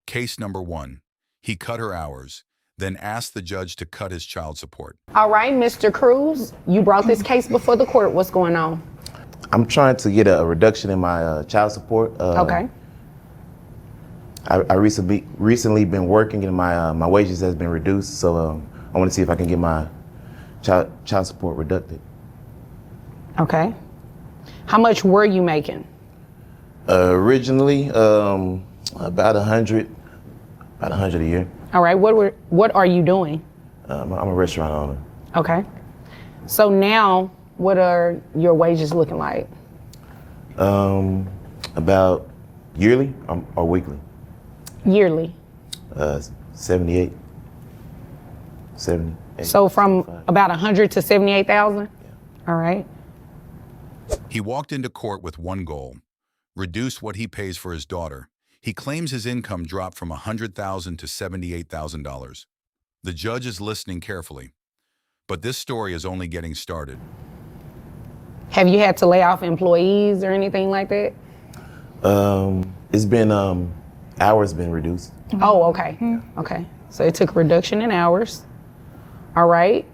Case number 1. He cut her hours, then asked the judge to cut his child support. All right, Mr. Cruz, you brought this case before the court. What's going on? I'm trying to get a reduction in my child support. Okay. I recently been working and my wages has been reduced, so I want to see if I can get my child support reducted. Okay. How much were you making? Originally, about 100 a year. All right. What are you doing? I'm a restaurant owner. Okay. So now, what are your wages looking like? About yearly or weekly? Yearly. 78. So from about 100 to 78,000? Yeah. All right. He walked into court with one goal: reduce what he pays for his daughter. He claims his income dropped from $100,000 to $78,000. The judge is listening carefully, but this story is only getting started. Have you had to lay off employees or anything like that? It's been, hours been reduced. Oh, okay. Okay. So it took a reduction in hours. All right.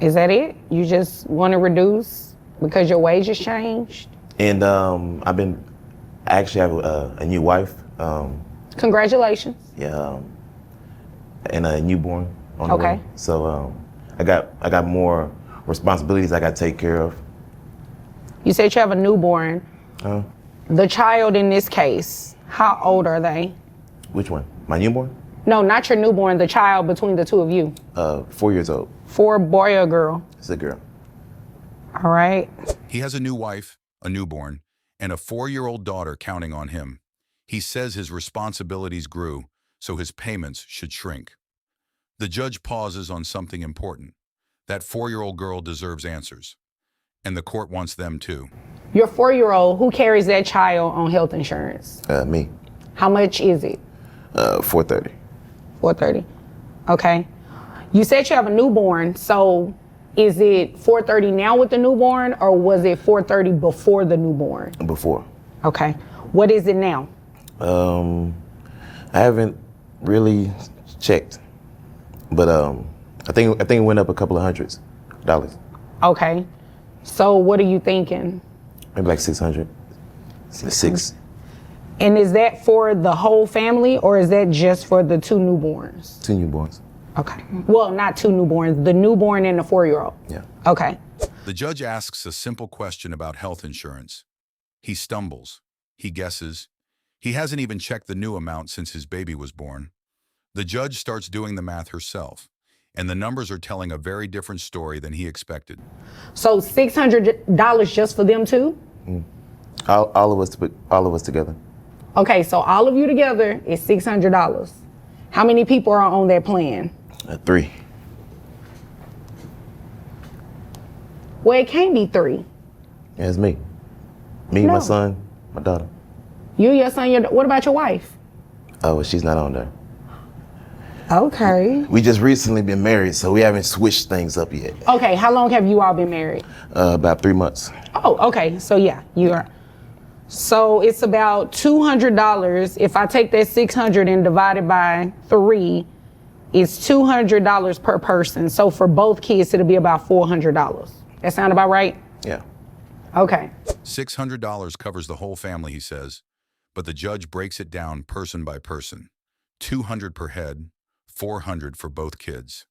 Is that it? You just want to reduce because your wages changed? And I actually have a new wife. Congratulations. Yeah. And a newborn on the Okay. way. So I got more responsibilities I got to take care of. You said you have a newborn. The child in this case, how old are they? Which one? My newborn? No, not your newborn, the child between the two of you. 4 years old. 4, boy or girl? It's a girl. All right. He has a new wife, a newborn, and a 4-year-old daughter counting on him. He says his responsibilities grew, so his payments should shrink. The judge pauses on something important. That 4-year-old girl deserves answers, and the court wants them too. Your 4-year-old, who carries that child on health insurance? Me. How much is it? $430. $430. Okay. You said you have a newborn, so is it $430 now with the newborn, or was it $430 before the newborn? Before. Okay. What is it now? I haven't really checked, but I think it went up a couple of $100s. Okay. So what are you thinking? Maybe like 600. 6. And is that for the whole family, or is that just for the 2 newborns? 2 newborns. Okay. Well, not 2 newborns, the newborn and the 4-year-old. Yeah. Okay. The judge asks a simple question about health insurance. He stumbles. He guesses. He hasn't even checked the new amount since his baby was born. The judge starts doing the math herself, and the numbers are telling a very different story than he expected. So $600 just for them too? All of us together. Okay, so all of you together is $600. How many people are on that plan? 3. Well, it can't be 3. Yeah, it's me. Me, No. my son, my daughter. You, your son, what about your wife? Oh, well, she's not on there. Okay. We just recently been married, so we haven't switched things up yet. Okay, how long have you all been married? About 3 months. Oh, okay, so yeah, you are. So it's about $200. If I take that 600 and divide it by 3, it's $200 per person. So for both kids, it'll be about $400. That sound about right? Yeah. Okay. $600 covers the whole family, he says, but the judge breaks it down person by person. $200 per head, $400 for both kids.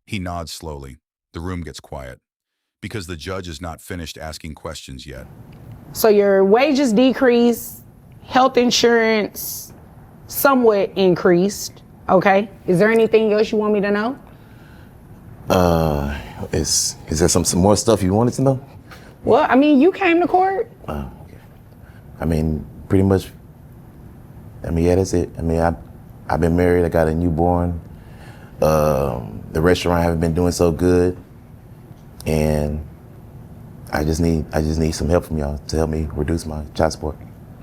He nods slowly. The room gets quiet, because the judge is not finished asking questions yet. So your wages decreased, health insurance somewhat increased, okay? Is there anything else you want me to know? Is there some more stuff you wanted to know? Well, I mean, you came to court. Okay. I mean, pretty much, yeah, that's it. I mean, I've been married, I got a newborn. The restaurant haven't been doing so good. And I just need some help from y'all to help me reduce my child support.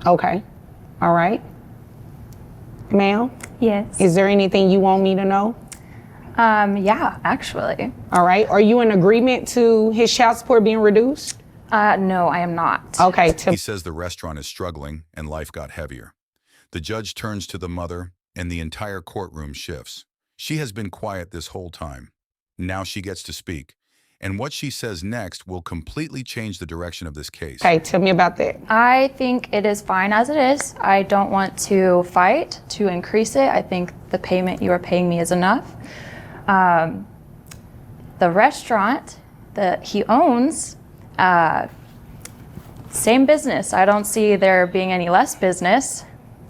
Okay. All right. Ma'am? Yes. Is there anything you want me to know? Yeah, actually. All right. Are you in agreement to his child support being reduced? No, I am not. Okay. He says the restaurant is struggling and life got heavier. The judge turns to the mother, and the entire courtroom shifts. She has been quiet this whole time. Now she gets to speak, and what she says next will completely change the direction of this case. Okay, tell me about that. I think it is fine as it is. I don't want to fight to increase it. I think the payment you are paying me is enough. The restaurant that he owns, same business. I don't see there being any less business.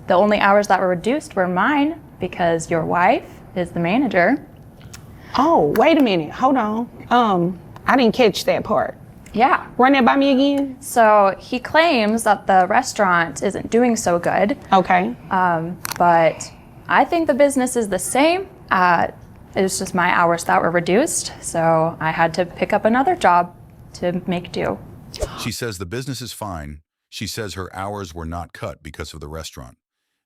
The only hours that were reduced were mine because your wife is the manager. Oh, wait a minute. Hold on. I didn't catch that part. Yeah. Run that by me again. So he claims that the restaurant isn't doing so good. Okay. But I think the business is the same. It was just my hours that were reduced, so I had to pick up another job to make do. She says the business is fine. She says her hours were not cut because of the restaurant.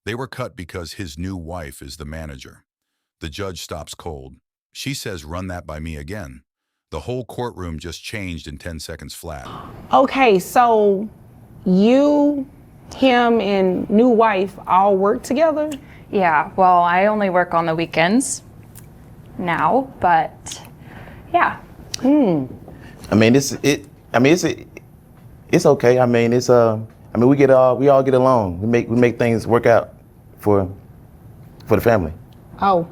They were cut because his new wife is the manager. The judge stops cold. She says, run that by me again. The whole courtroom just changed in 10 seconds flat. Okay, so you, him, and new wife all work together? Yeah, well, I only work on the weekends now, but yeah. I mean, it's okay. I mean, we all get along. We make things work out for the family. Oh.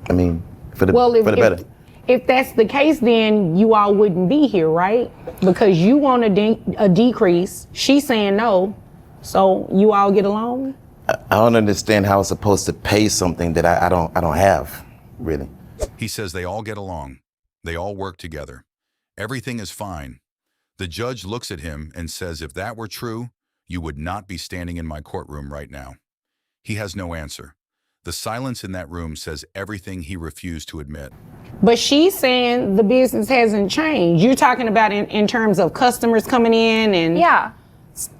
I mean, for the better. If that's the case, then you all wouldn't be here, right? Because you want a decrease. She's saying no. So you all get along? I don't understand how it's supposed to pay something that I don't have, really. He says they all get along. They all work together. Everything is fine. The judge looks at him and says, if that were true, you would not be standing in my courtroom right now. He has no answer. The silence in that room says everything he refused to admit. But she's saying the business hasn't changed. You're talking about in terms of customers coming in and Yeah,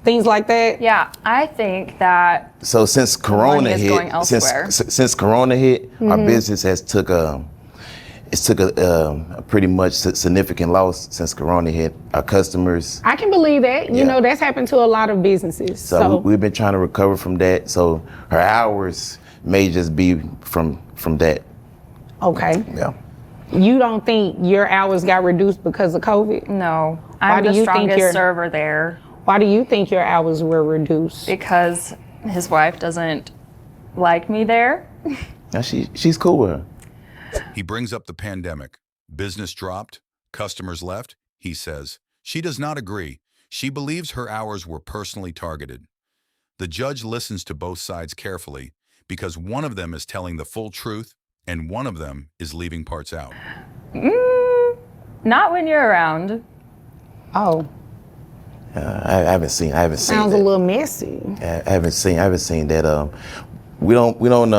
things like that? yeah. I think that So since Corona money is hit, going elsewhere. since Corona hit, our business has took a pretty much significant loss since Corona hit. Our customers. I can believe that. You Yeah. know, that's happened to a lot of businesses. So we've been trying to recover from that. So her hours may just be from that. Okay. Yeah. You don't think your hours got reduced because of COVID? no, Why I'm do the you think strongest you're- server there Why do you think your hours were reduced? because his wife doesn't like me there. Now she's cool with her. He brings up the pandemic. Business dropped. Customers left. He says she does not agree. She believes her hours were personally targeted. The judge listens to both sides carefully because one of them is telling the full truth and one of them is leaving parts out. Not when you're around. Oh, I haven't seen sounds a that. little messy. I haven't seen that. We don't.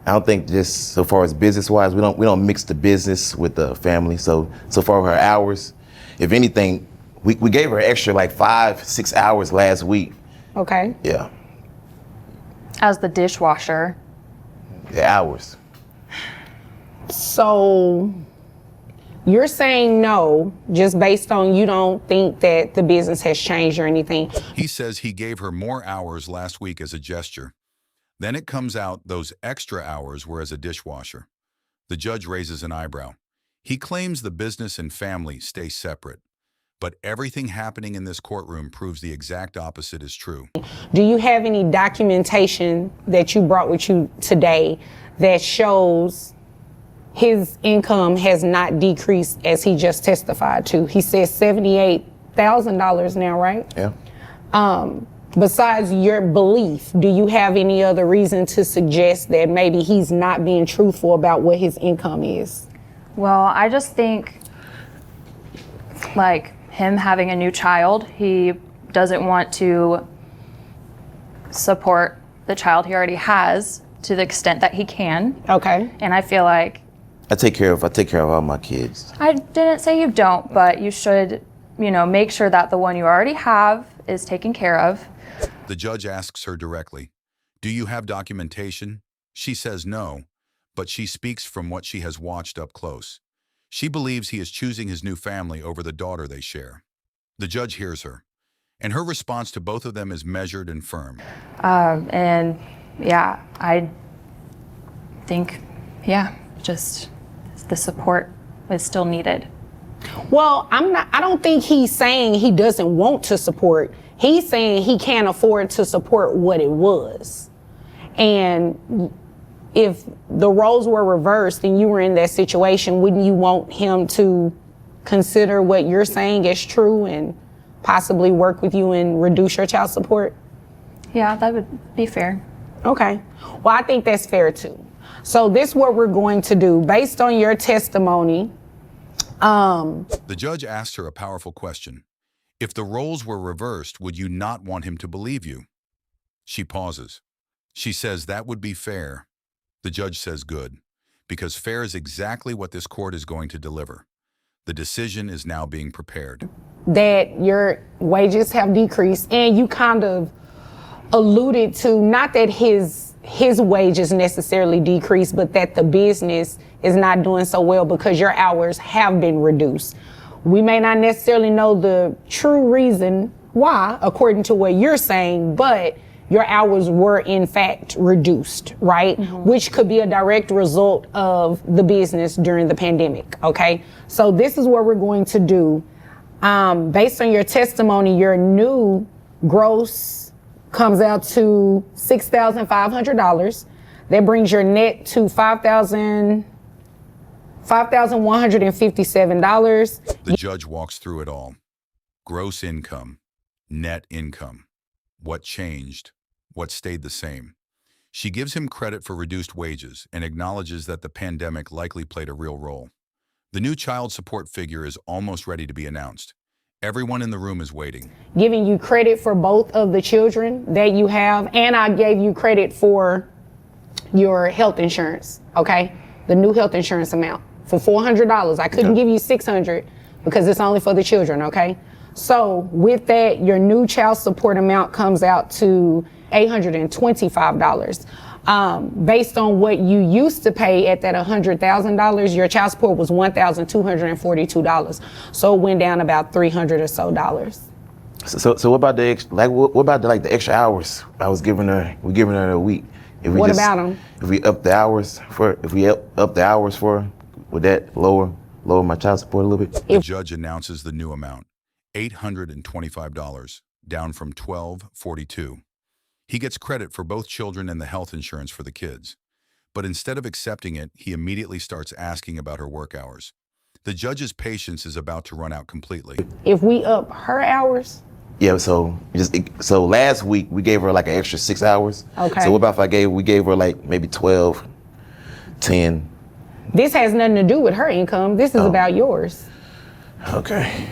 I don't think just so far as business wise, we don't mix the business with the family. So far her hours, if anything, we gave her extra like 5-6 hours last week. Okay. Yeah, As the dishwasher. the hours. So you're saying no, just based on you don't think that the business has changed or anything. He says he gave her more hours last week as a gesture. Then it comes out those extra hours were as a dishwasher. The judge raises an eyebrow. He claims the business and family stay separate. But everything happening in this courtroom proves the exact opposite is true. Do you have any documentation that you brought with you today that shows his income has not decreased as he just testified to? He says $78,000 now, right? Yeah. Besides your belief, do you have any other reason to suggest that maybe he's not being truthful about what his income is? Well, I just think, like, him having a new child, he doesn't want to support the child he already has to the extent that he can. Okay. And I feel like, I take care of all my kids. I didn't say you don't, but you should, make sure that the one you already have is taken care of. The judge asks her directly, "Do you have documentation?" She says no, but she speaks from what she has watched up close. She believes he is choosing his new family over the daughter they share. The judge hears her, And her response to both of them is measured and firm. And yeah, I think, just the support is still needed. Well, I don't think he's saying he doesn't want to support. He's saying he can't afford to support what it was. And if the roles were reversed and you were in that situation, wouldn't you want him to consider what you're saying is true and possibly work with you and reduce your child support? Yeah, that would be fair. Okay. Well, I think that's fair too. So this is what we're going to do. Based on your testimony, The judge asked her a powerful question. If the roles were reversed, would you not want him to believe you? She pauses. She says that would be fair. The judge says good, because fair is exactly what this court is going to deliver. The decision is now being prepared. that your wages have decreased, and you kind of alluded to not that his wages necessarily decreased, but that the business is not doing so well because your hours have been reduced. We may not necessarily know the true reason why, according to what you're saying, but your hours were in fact reduced, right? Mm-hmm. Which could be a direct result of the business during the pandemic, okay? So this is what we're going to do. Based on your testimony, your new gross comes out to $6,500. That brings your net to $5,157. The judge walks through it all. Gross income, net income, what changed, what stayed the same. She gives him credit for reduced wages and acknowledges that the pandemic likely played a real role. The new child support figure is almost ready to be announced. Everyone in the room is waiting. Giving you credit for both of the children that you have, and I gave you credit for your health insurance, okay? The new health insurance amount for $400. I couldn't give you $600 because it's only for the children, okay? So with that, your new child support amount comes out to $825. Based on what you used to pay at that $100,000, your child support was $1,242. So it went down about $300 or so dollars. So what about the the extra hours I was giving her? We're giving her a week. What about them? If we up the hours for her, would that lower my child support a little bit? The judge announces the new amount, $825, down from $1,242. He gets credit for both children and the health insurance for the kids. But instead of accepting it, he immediately starts asking about her work hours. The judge's patience is about to run out completely. If we up her hours? Yeah, so last week we gave her like an extra 6 hours. Okay. So what about if we gave her like maybe 12, 10? This has nothing to do with her income. This is about yours. Okay.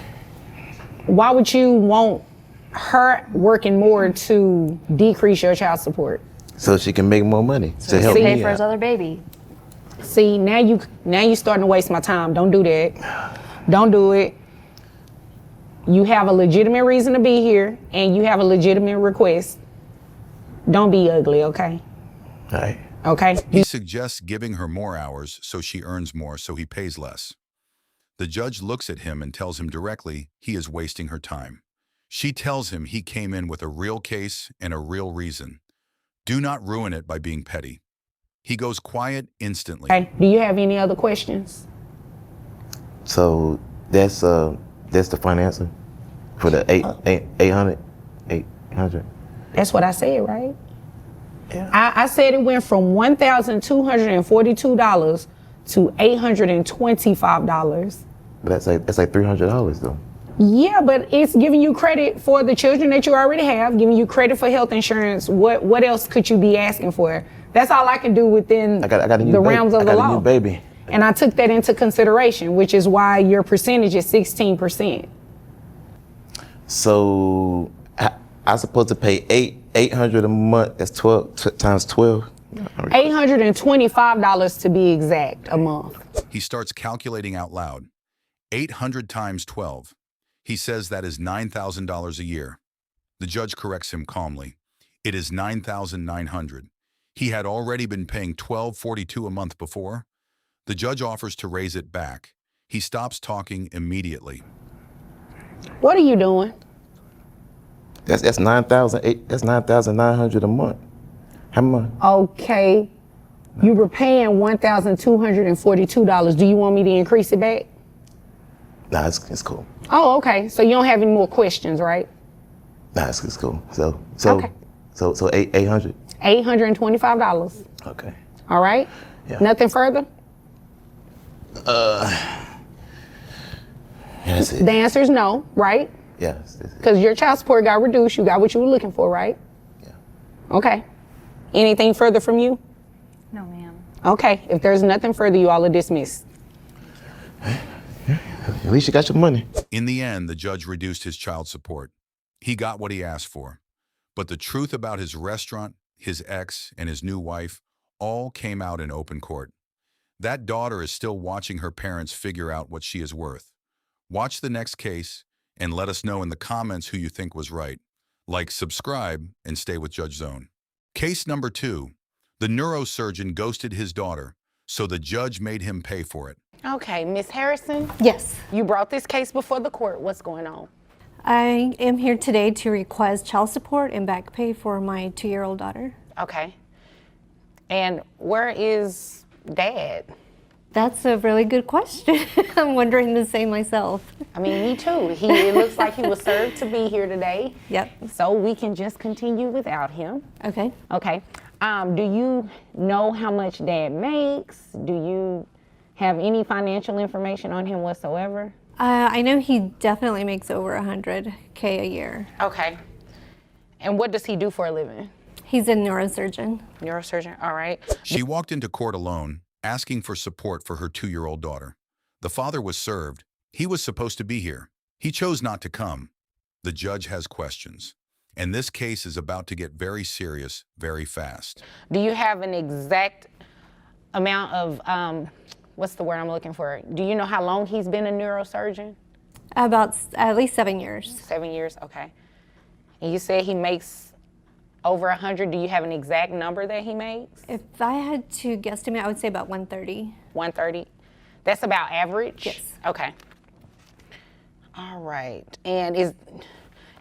Why would you want her working more to decrease your child support? So she can make more money to help Pay me for his out. other baby. See, now you starting to waste my time. Don't do that. Don't do it. You have a legitimate reason to be here, and you have a legitimate request. Don't be ugly, okay? All right. Okay? He suggests giving her more hours so she earns more so he pays less. The judge looks at him and tells him directly he is wasting her time. She tells him he came in with a real case and a real reason. Do not ruin it by being petty. He goes quiet instantly. Okay. Do you have any other questions? So that's the final answer for the 800. That's what I said, right? Yeah. I said it went from $1,242 to $825. But that's like $300 though. Yeah, but it's giving you credit for the children that you already have, giving you credit for health insurance. What else could you be asking for? That's all I can do within I got a new the baby. realms of I the got law. a new baby. And I took that into consideration, which is why your percentage is 16%. So I supposed to pay $800 a month. That's 12 times 12. $825 to be exact a month. He starts calculating out loud. 800 times 12. He says that is $9,000 a year. The judge corrects him calmly. It is $9,900. He had already been paying $1,242 a month before. The judge offers to raise it back. He stops talking immediately. What are you doing? That's 9,000. That's 9,900 a month. How much? Okay. You were paying $1,242. Do you want me to increase it back? Nah, it's cool. Oh, okay. So you don't have any more questions, right? Nah, it's cool. So Okay. 800. $825. Okay. All right? Yeah. Nothing further? Yeah, that's it. The answer is no, right? Yeah. That's it. Because your child support got reduced. You got what you were looking for, right? Yeah. Okay. Anything further from you? No, ma'am. Okay. If there's nothing further, you all are dismissed. At least you got your money. In the end, the judge reduced his child support. He got what he asked for. But the truth about his restaurant, his ex, and his new wife all came out in open court. That daughter is still watching her parents figure out what she is worth. Watch the next case and let us know in the comments who you think was right. Like, subscribe, and stay with Judge Zone. Case number 2. The neurosurgeon ghosted his daughter, so the judge made him pay for it. Okay, Miss Harrison, Yes, you brought this case before the court. What's going on? I am here today to request child support and back pay for my 2-year-old daughter. Okay. And where is Dad? That's a really good question. I'm wondering the same myself. I mean, me too. It looks like he was served to be here today. Yep. So we can just continue without him. Okay. Okay. Do you know how much Dad makes? Do you have any financial information on him whatsoever? I know he definitely makes over $100K a year. Okay. And what does he do for a living? He's a neurosurgeon. Neurosurgeon, all right. She walked into court alone, asking for support for her 2-year-old daughter. The father was served. He was supposed to be here. He chose not to come. The judge has questions. And this case is about to get very serious very fast. Do you have an exact amount of, what's the word I'm looking for? Do you know how long he's been a neurosurgeon? About at least 7 years. 7 years, okay. And you said he makes over 100. Do you have an exact number that he makes? If I had to guesstimate, I would say about 130. 130? That's about average? Yes. Okay. All right. And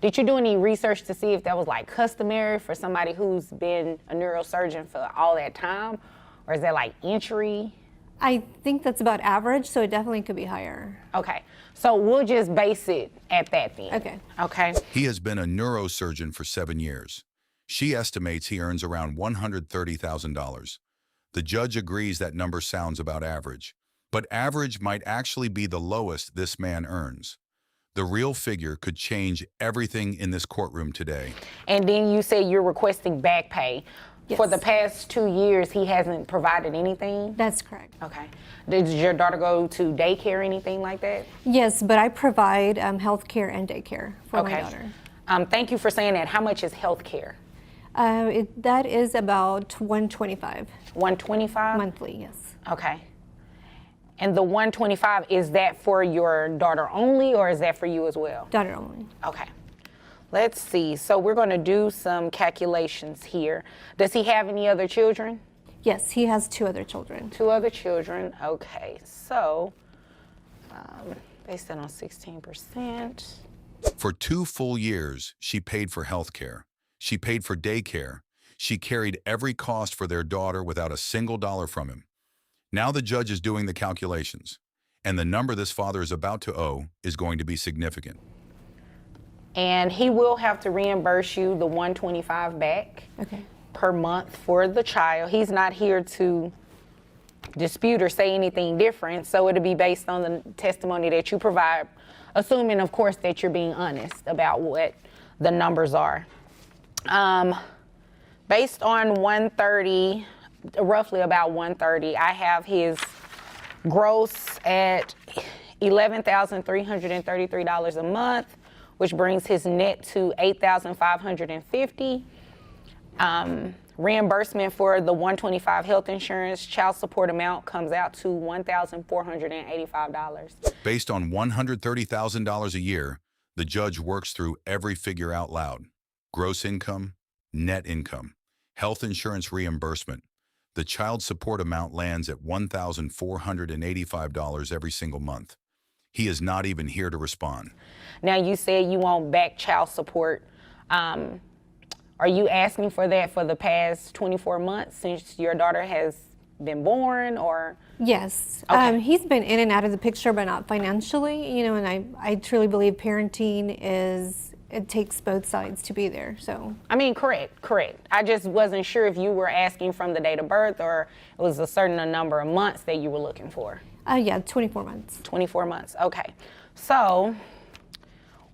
did you do any research to see if that was like customary for somebody who's been a neurosurgeon for all that time? Or is that like entry? I think that's about average, so it definitely could be higher. Okay. So we'll just base it at that then. Okay. Okay. He has been a neurosurgeon for 7 years. She estimates he earns around $130,000. The judge agrees that number sounds about average, but average might actually be the lowest this man earns. The real figure could change everything in this courtroom today. And then you say you're requesting back pay. Yes. For the past 2 years, he hasn't provided anything? That's correct. Okay. Did your daughter go to daycare or anything like that? Yes, but I provide health care and daycare for my daughter. Thank you for saying that. How much is health care? That is about $125 $125? monthly, yes. Okay. And the $125, is that for your daughter only or is that for you as well? Daughter only. Okay. Let's see. So we're going to do some calculations here. Does he have any other children? Yes, he has 2 other children. 2 other children. Okay. So based that on 16%. For 2 full years, she paid for health care. She paid for daycare. She carried every cost for their daughter without a single dollar from him. Now the judge is doing the calculations, and the number this father is about to owe is going to be significant. And he will have to reimburse you the $125 back per month for the child. He's not here to dispute or say anything different, so it'll be based on the testimony that you provide, assuming, of course, that you're being honest about what the numbers are. Based on 130, roughly about 130, I have his gross at $11,333 a month, which brings his net to $8,550. Reimbursement for the $125 health insurance child support amount comes out to $1,485. Based on $130,000 a year, the judge works through every figure out loud. Gross income, net income, health insurance reimbursement. The child support amount lands at $1,485 every single month. He is not even here to respond. Now you said you want back child support. Are you asking for that for the past 24 months since your daughter has been born, or? Yes. Okay. He's been in and out of the picture, but not financially, and I truly believe parenting it takes both sides to be there, so. I mean, correct. I just wasn't sure if you were asking from the date of birth or it was a certain number of months that you were looking for. Yeah, 24 months. 24 months, okay. So,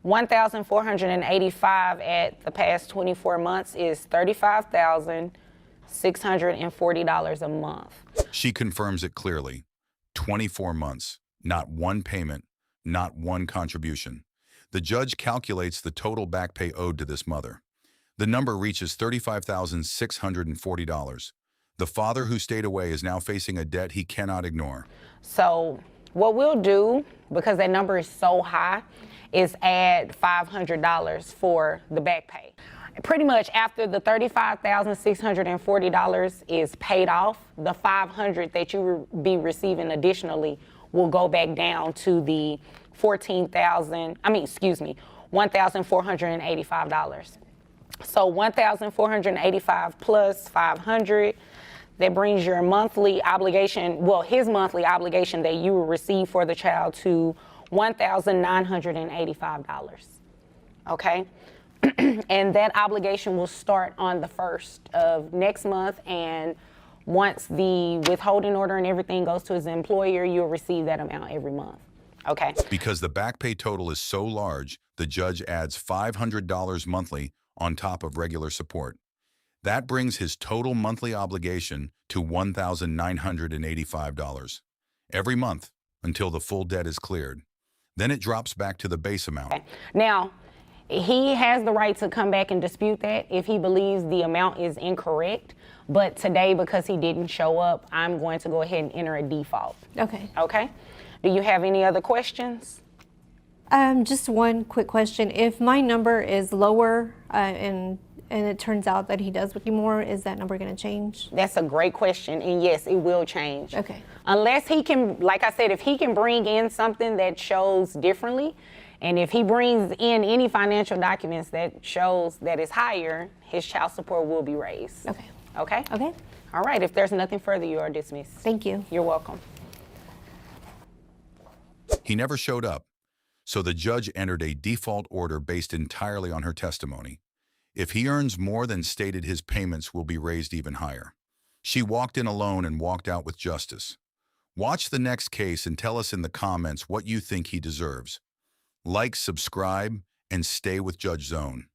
1,485 at the past 24 months is $35,640 a month. She confirms it clearly. 24 months, not one payment, not one contribution. The judge calculates the total back pay owed to this mother. The number reaches $35,640. The father who stayed away is now facing a debt he cannot ignore. So what we'll do, because that number is so high, is add $500 for the back pay. Pretty much after the $35,640 is paid off, the $500 that you will be receiving additionally will go back down to the $1,485. So $1,485 plus $500, that brings your monthly obligation, well, his monthly obligation that you will receive for the child to $1,985. Okay? And that obligation will start on the 1st of next month, and once the withholding order and everything goes to his employer, you'll receive that amount every month. Okay. Because the back pay total is so large, the judge adds $500 monthly on top of regular support. That brings his total monthly obligation to $1,985 every month until the full debt is cleared. Then it drops back to the base amount. Okay. Now, he has the right to come back and dispute that if he believes the amount is incorrect. But today, because he didn't show up, I'm going to go ahead and enter a default. Okay. Okay? Do you have any other questions? Just one quick question. If my number is lower and it turns out that he does with you more, is that number going to change? That's a great question, and yes, it will change. Okay. Unless he can, like I said, if he can bring in something that shows differently, and if he brings in any financial documents that shows that it's higher, his child support will be raised. Okay. Okay? Okay. All right, if there's nothing further, you are dismissed. Thank you. You're welcome. He never showed up, so the judge entered a default order based entirely on her testimony. If he earns more than stated, his payments will be raised even higher. She walked in alone and walked out with justice. Watch the next case and tell us in the comments what you think he deserves. Like, subscribe, and stay with Judge Zone.